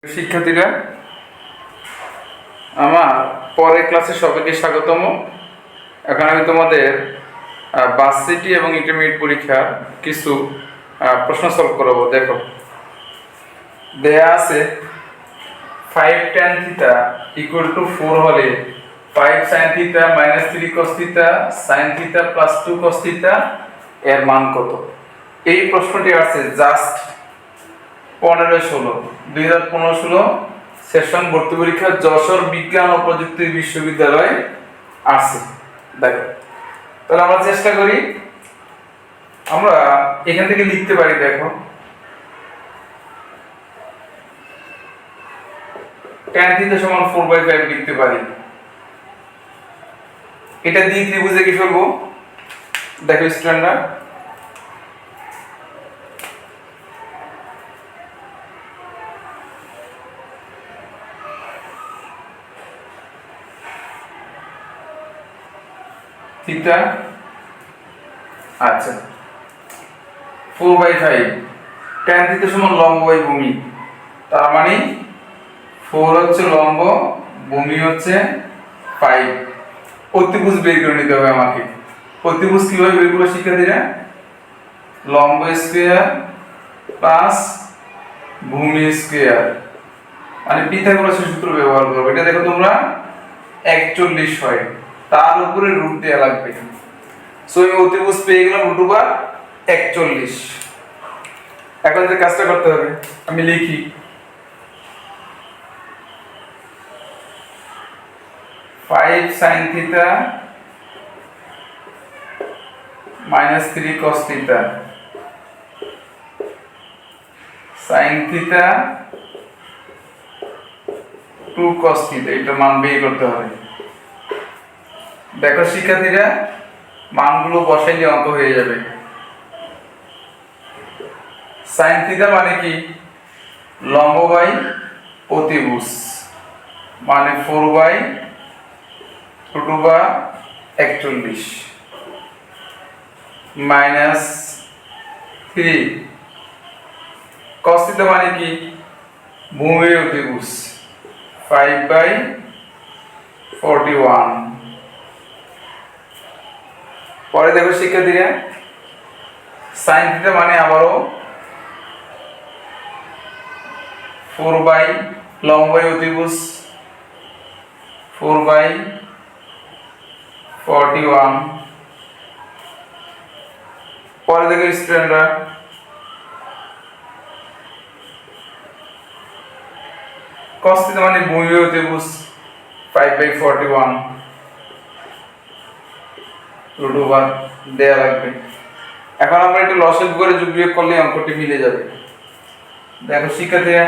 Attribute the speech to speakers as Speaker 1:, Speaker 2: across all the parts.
Speaker 1: শিক্ষার্থীরা, আমার পরের ক্লাসে সবাইকে স্বাগতম। এখন আমি তোমাদের ভার্সিটি এবং ইন্টারমিডিয়েট পরীক্ষার কিছু প্রশ্ন সলভ করাবো। দেখো, দেয়া আছে 5 tan থিটা ইকুয়াল টু 4 হলে 5 sin theta minus 3 cos theta sin theta plus 2 cos theta এর মান কত? এই প্রশ্নটি আছে জাস্ট 2015-16 সেশন ভর্তি পরীক্ষা যশোর বিজ্ঞান ও প্রযুক্তি বিশ্ববিদ্যালয় আছে। দেখো, তাহলে আমরা চেষ্টা করি, আমরা এখান থেকে লিখতে পারি। দেখো, tan থিটা সমান 4/5 লিখতে পারি। এটা দিয়ে ত্রিভুজে কি করব? দেখো স্টুডেন্টরা, থিটা, আচ্ছা 4/5 tan থিটা সমান লম্ব বাই ভূমি, তার মানে 4 হচ্ছে লম্ব, ভূমি হচ্ছে 5। অতিভুজ বের করে নিতে হবে আমাকে। অতিভুজ কিভাবে বের করব শিক্ষার্থীরা? লম্ব স্কয়ার প্লাস ভূমি স্কয়ার, মানে পিথাগোরাসের সূত্র ব্যবহার করব। এটা দেখো তোমরা 41 হয়, তার উপরে রুট দেওয়া লাগবে। সো আমি অতিভুজ পেয়ে গেলাম √41। এখন যে কাজটা করতে হবে, আমি লিখি five sin theta minus 3 cos theta sin theta 2 cos theta, এটা মান বের করতে হবে। দেখো শিক্ষার্থীরা, মানগুলো বসাইলে অঙ্ক হয়ে যাবে। sin থিটা মানে কি? লম্ব বাই অতিভুজ, মানে 4/√41 মাইনাস 3 cos থিটা মানে কি? ভূমি অতিভুজ 5/41। পরে দেখো শিক্ষার্থীরা, sin থিটা মানে আবারও 4 লম্ব বাই অতিভুজ 4/41। পরে দেখো স্টুডেন্টরা, cos থিটা মানে ভূমি বাই অতিভুজ 5/41 √1 দেয়া লাগবে। এখন আমরা এটা লসাগু করে যোগ বিয়োগ করলে অঙ্কটি মিলে যাবে। দেখো শিক্ষার্থীরা,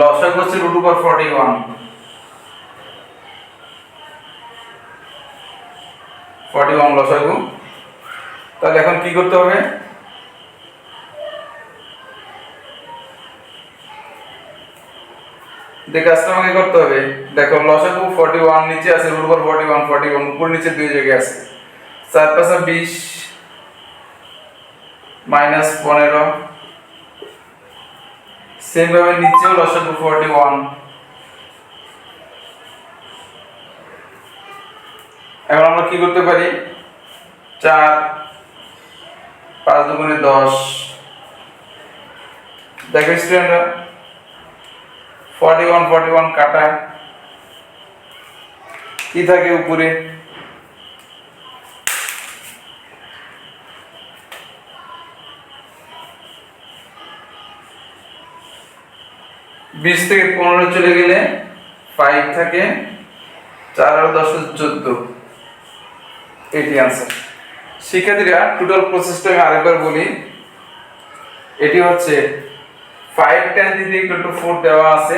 Speaker 1: লসাগু হচ্ছে √41, 41 লসাগু। তাহলে এখন কি করতে হবে? দেখে আসলে আমাকে করতে হবে। দেখো লসাগু 41 নিচে আছে, √41 41 উপর নিচে দুই জায়গায় আছে, 4 × 5 = 20 মাইনাস 15। সেম ভাবে নিচেও লসাগু 41। এখন আমরা কি করতে পারি? 4 5 × 2 = 10। দেখো স্টুডেন্টরা, 41 41 কাটা, কি থাকে উপরে? 20 থেকে 15 চলে গেলে 5 থাকে, 4 আর 10 = 14। এটি आंसर। শিক্ষার্থীরা, টোটাল প্রসেসটা আমি আরেকবার বলি। এটি হচ্ছে 5 tan থিটা = 4 দেওয়া আছে,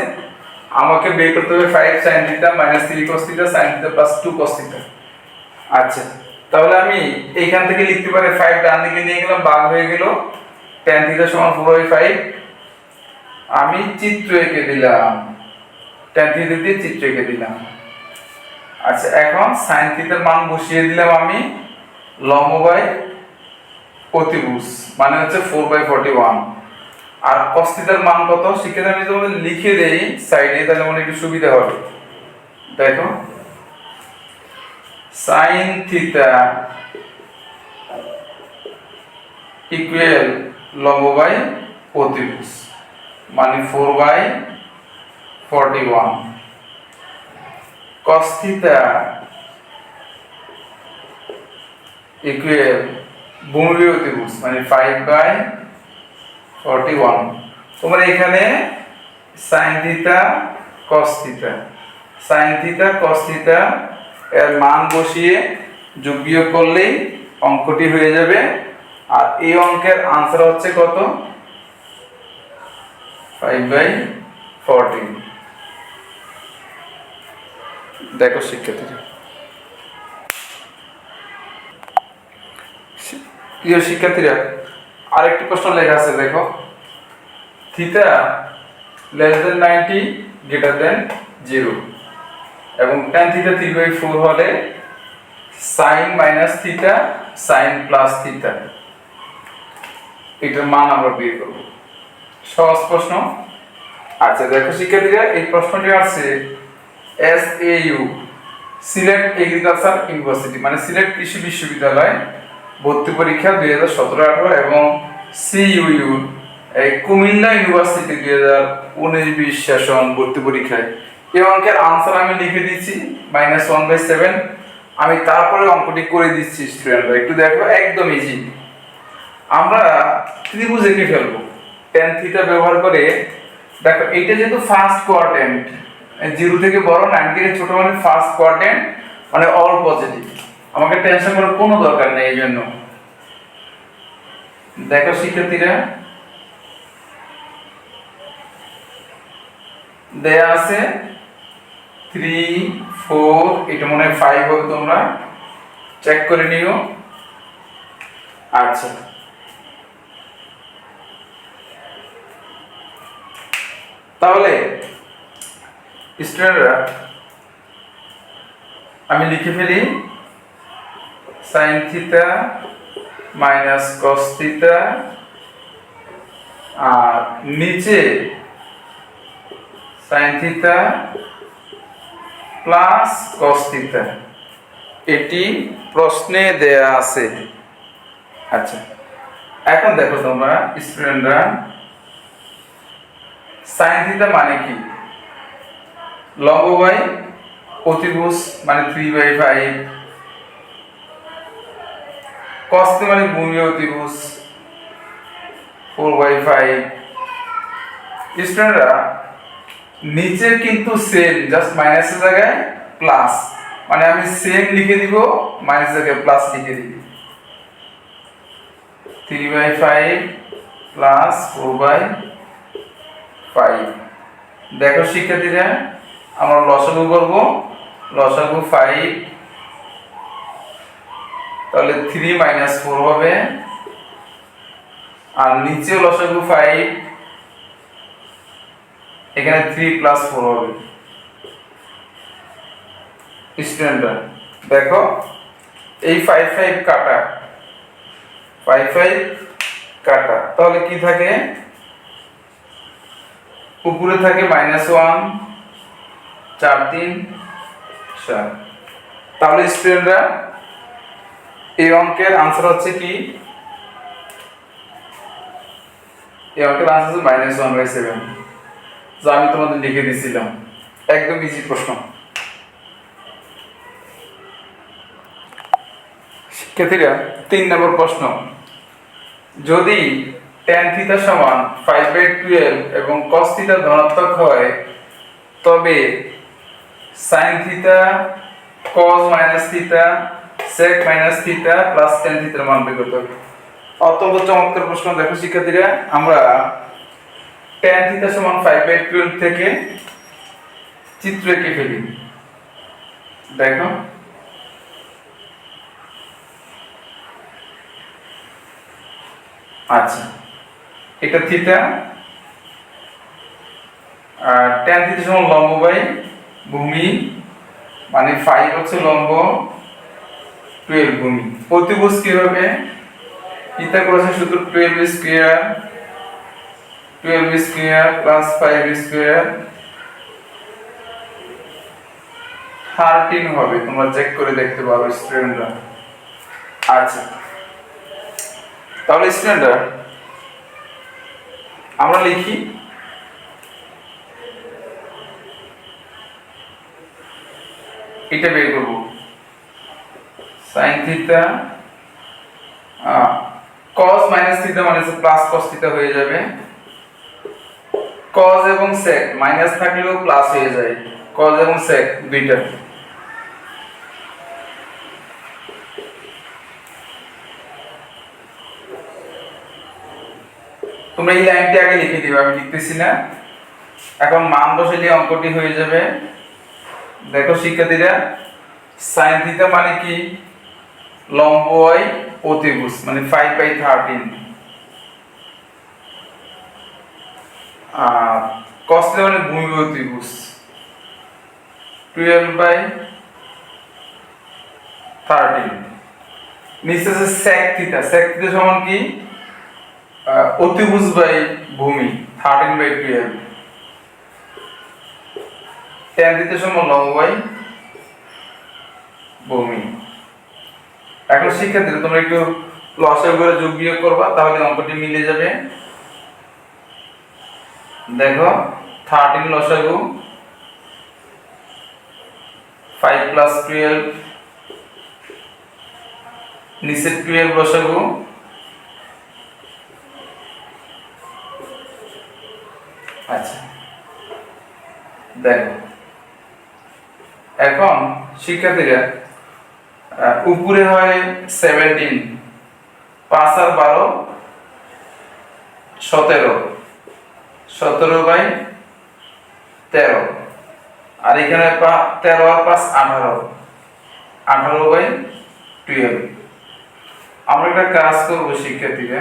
Speaker 1: আমাকে বের করতে হবে 5 sin theta minus 3 cos theta sin theta plus 2 cos theta. আচ্ছা, তাহলে আমি এইখান থেকে লিখতে পারি 5 ডান দিকে নিয়ে গেলাম, ভাগ হয়ে গেল tan থিটা সমান 4/5। আমি চিত্র এঁকে দিলাম, tan থিটা দিয়ে চিত্র এঁকে দিলাম। আচ্ছা, এখন sin থিটার মান বসিয়ে দিলাম আমি লম্ব বাই অতিভুজ মানে হচ্ছে 4/41। আর cos থিটার মান কত? সেক্ষেত্রে আমি যদি লিখে দেই সাইডে তাহলে মনে একটু সুবিধা হবে। দেখো sin থিটা ইকুয়াল লম্ব বাই অতিভুজ মানে 4/41। cos থিটা ইকুয়াল ভূমি অতিভুজ মানে 5/41। তোমরা এখানে sin theta cos theta sin theta cos theta এর মান বসিয়ে যোগ বিয়োগ করলেই অঙ্কটি হয়ে যাবে। আর এই অঙ্কের आंसर হচ্ছে কত? 5/14। দেখো শিক্ষার্থীরা, শিক্ষার্থীরা আরেকটি প্রশ্ন লেখা আছে, দেখো থিটা <90 0 এবং tan থিটা 3/4 হলে sin minus theta sin plus theta এটার মান আমরা বের করব। সহজ প্রশ্ন। আচ্ছা দেখো শিক্ষার্থীরা, এই প্রশ্নটি আসছে SAU সিলেট এগ্রিকালচার ইউনিভার্সিটি মানে সিলেট কৃষি বিশ্ববিদ্যালয় ভর্তি পরীক্ষা 2017-18 এবং CUU এই কুমিল্লা ইউনিভার্সিটি 2019-20 সেশন ভর্তি পরীক্ষায় এই অঙ্কের आंसर আমি লিখে দিচ্ছি -1/7। আমি তারপরে অঙ্কটি করে দিচ্ছি স্টুডেন্টরা, একটু দেখো একদম ইজি। আমরা ত্রিভুজ এঁকে ফেলবো tan থিটা ব্যবহার করে। দেখো এটা যেহেতু ফার্স্ট কোয়াড্র্যান্ট, 0 থেকে বড় 9 থেকে ছোট মানে ফার্স্ট কোয়াড্র্যান্ট মানে অল পজিটিভ, আমাকে টেনশন করার কোনো দরকার নেই। এই জন্য দেখো শিক্ষার্থীরা দেয়া আছে 3 4, এটা মনে হয় 5 হবে, তোমরা চেক করে নিও। আচ্ছা তাহলে স্টুডেন্টরা আমি লিখে ফেলি sin theta minus cos theta আর নিচে sin theta plus cos theta, এটি প্রশ্নে দেয়া আছে। আচ্ছা এখন দেখো তোমরা স্টুডেন্টরা sin থিটা মানে কি? লম্ব বাই অতিভুজ মানে 3/5, cos থিটা মানে ভূমি অতিভুজ 4/5। স্টুডেন্টরা নিচে কিন্তু সেম, জাস্ট মাইনাসের জায়গায় প্লাস, মানে আমি সেম লিখে দিব, মাইনাস জায়গায় প্লাস লিখে দিব। 3/5 প্লাস 4/5। দেখো শিক্ষার্থীরা আমরা লসাগু করব, লসাগু 5, তাহলে 3 - 4 হবে, আর নিচে লসাগু 5, এখানে 3 + 4 হবে। স্টুডেন্টরা দেখো এই 5 কাটা, 5 কাটা, তাহলে কি থাকে? উপরে থাকে -1 4 3 4। তাহলে স্টুডেন্টরা এই অঙ্কের आंसर হচ্ছে কি? এই অঙ্কের आंसर হচ্ছে -1/7, যা আমি তোমাদের লিখে দিয়েছিলাম। একদম ইজি প্রশ্ন। শিক্ষার্থীরা 3 নম্বর প্রশ্ন, যদি tan থিটা সমান 5/12 এবং cos থিটা ধনাত্মক হয় তবে sin theta cos theta sec theta plus tan থিটার মান বের করতে হবে। অত্যন্ত চমৎকার প্রশ্ন। দেখো শিক্ষার্থীরা আমরা tan থিটা সমান 5/12 থেকে চিত্র এঁকে ফেলি। দেখো আচ্ছা এটা থিটা, আর tan থিটা সমান লম্ব বাই ভূমি মানে 5 হচ্ছে লম্ব, 12 ভূমি। অতিভুজ কি হবে? পিথাগোরাসের সূত্র 12 স্কয়ার প্লাস 5 স্কয়ার 13 হবে, তোমরা চেক করে দেখতে পারো স্টুডেন্টরা। আচ্ছা, তাহলে স্টুডেন্টরা আমরা লিখি এটা বের করব, sin theta cos minus theta মানে প্লাস cos থিটা হয়ে যাবে। cos এবং sec মাইনাস থাকলেও প্লাস হয়ে যায়, cos এবং sec দুইটা। তোমরা এই লাইনটি আগে লিখে দিবে, আমি লিখতেছি না। এখন মান বসাইলে অঙ্কটি হয়ে যাবে। দেখো শিক্ষার্থীরা, sin থিটা মানে কি? লম্ব y অতিভুজ মানে 5/13, আর cos থিটা মানে ভূমি অতিভুজ 12/13। নিচে আছে sec থিটা সমান কি? অতিভুজ বাই ভূমি 13/12। tan থিটা সমান লম্ব বাই ভূমি। এখন শিক্ষার্থীরা তোমরা একটু লসাগু করে যোগ বিয়োগ করবা, তাহলে অঙ্কটি মিলে যাবে। দেখো 13 লসাগু 5 + 12, নিচে 12 লসাগু, আচ্ছা দেখো এখন শিক্ষার্থীরা উপরে হয় 17, 5 আর 12 17, 17/13, আর এখানে 13 আর 5 18, 18/12। আমরা একটা কাজ করব শিক্ষার্থীরা,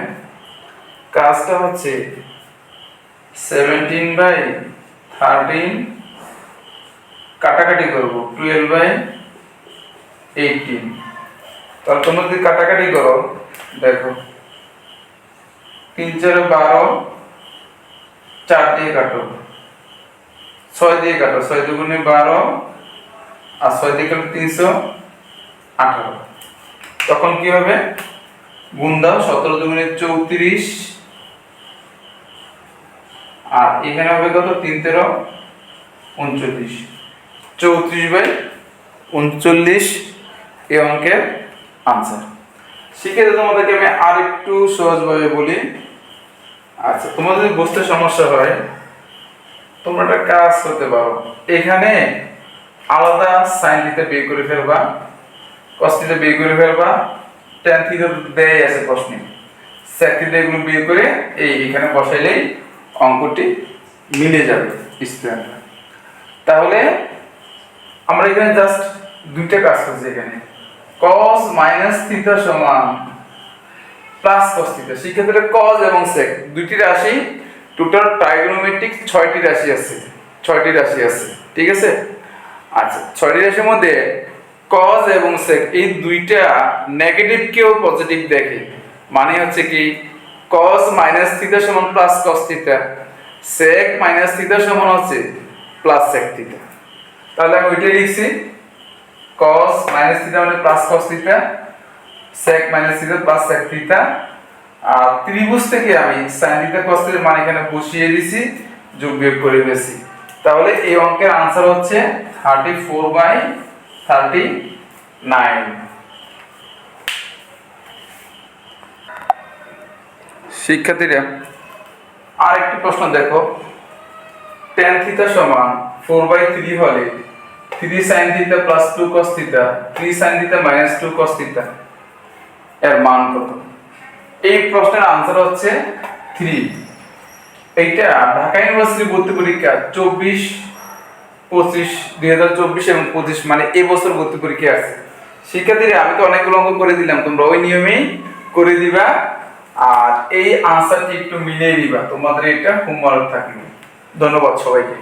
Speaker 1: কাজটা হচ্ছে 17/13 কাটাকাটি করব 12/18। তাহলে তোমরা যদি কাটাকাটি করো, দেখো 3 4 12, 4 দিয়ে কাটো, 6 দিয়ে কাটো, 6 দুগুণে 12 আর 6 দিয়ে কাটো 318। তখন কি হবে? গুণ দাও, 17 দুগুণে 34, আর এখানে হবে কত? 3 13 39, 34/39 এই অঙ্কের আনসার। শিখে তোমাদেরকে আমি আর একটু সহজভাবে বলি। আচ্ছা, তোমাদের যদি বুঝতে সমস্যা হয় তোমরা একটা কাজ করতে পারো, এখানে আলাদা sin থিটা বের করে ফেলবা, cos থিটা বের করে ফেলবা, tan থিটা দেয় আছে প্রশ্নে, sec থিটা এগুলো বের করে এখানে বসাইলেই অঙ্কটি মিলে যাবে স্টুডেন্টরা। তাহলে আমরা এখানে জাস্ট দুইটা কাজ করছি। এখানে cos মাইনাস থিটা সমান প্লাস cos থিটা, সেক্ষেত্রে cos এবং sec দুইটি রাশি, টোটাল ট্রাইগোনোমেট্রিক 6টি রাশি আছে, 6টি রাশি আছে, ঠিক আছে। আচ্ছা, 6টি রাশির মধ্যে cos এবং sec এই দুইটা নেগেটিভ কেও পজিটিভ দেখে, মানে হচ্ছে কি cos মাইনাস থিটা সমান plus cos theta, sec minus theta সমান হচ্ছে প্লাস sec থিটা। তাহলে আমি ওইটাই লিখছি, cos মাইনাস থিটা মানে plus cos theta, sec minus theta plus sec theta. আর ত্রিভুজ থেকে আমি sin থিটা cos থিটা মান এখানে বসিয়ে দিয়েছি, যোগ বিয়োগ করে দিয়েছি। তাহলে এই অঙ্কের आंसर হচ্ছে 34/39। শিক্ষার্থীরা আরেকটি প্রশ্ন দেখো, tan থিটা সমান 4/3 হলে 3 sin theta plus 2 cos theta 3 sin theta minus 2 cos theta এর মান কত? এই প্রশ্নের आंसर হচ্ছে 3। এইটা ঢাকা ইউনিভার্সিটি ভর্তি পরীক্ষা 24 25 2024 এবং 25 মানে এই বছর ভর্তি পরীক্ষা আছে। শিক্ষার্থীরা আমি তো অনেকগুলো অঙ্ক করে দিলাম, তোমরা ওই নিয়মেই করে দিবা, আর এই आंसरটি একটু মিলিয়ে দিবা, তোমাদের এটা হোমওয়ার্ক থাকবে। ধন্যবাদ সবাইকে।